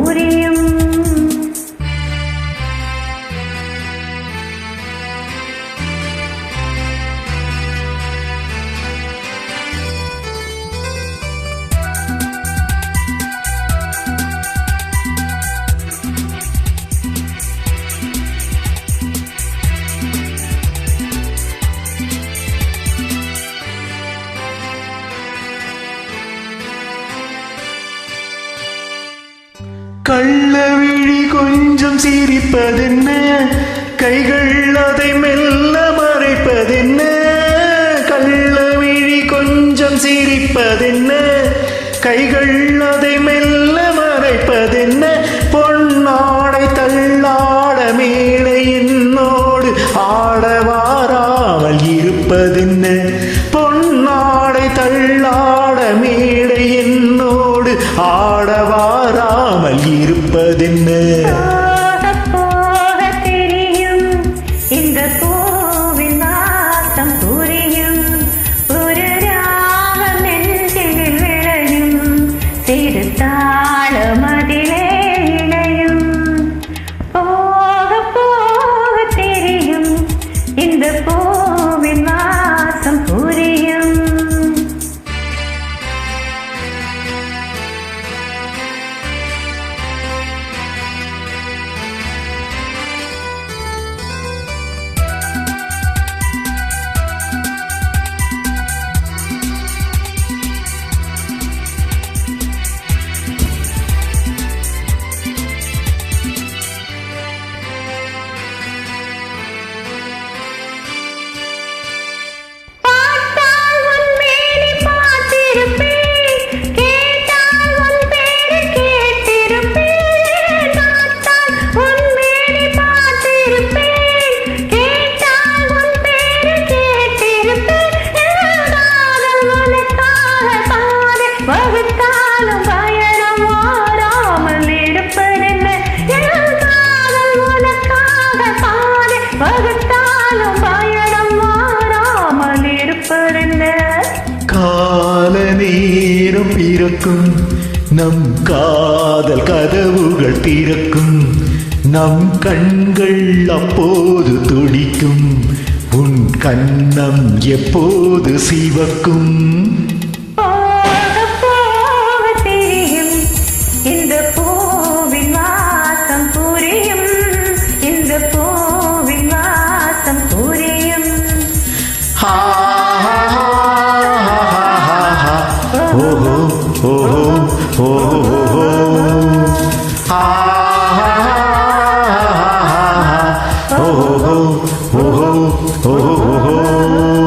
புரியும். கள்ளவிழி கொஞ்சம் சிரிப்பதென்ன, கைகள் அதை மெல்ல மறைப்பதென்ன. கள்ளவிழி கொஞ்சம் சிரிப்பதென்ன, கைகள் அதை மெல்ல மறைப்பதென்ன. பொன்னாடை தள்ளாட மேடை என்னோடு ஆடவாராமல் இருப்பதென்ன. பொன்னாடை தள்ளாட மேடை என்னோடு ஆடவாராமல் இருப்பதென்ன. போக தெரியும் இந்த பூவின் வாசம் புரியும். ஒரு ராகம் நெஞ்சில் விளையும், சிறு தாளம் அதிலே இணையும். போக போக தெரியும் இந்த பூவின் வாசம் புரியும். கால நேரம் பிறக்கும், நம் காதல் கதவுகள் திறக்கும். நம் கண்கள் அப்போது துடிக்கும், உன் கண்ணம் எப்போது சிவக்கும். ஓஹோ ஓஹோ ஓஹோ ஓஹோ ஓஹோ ஓஹோ.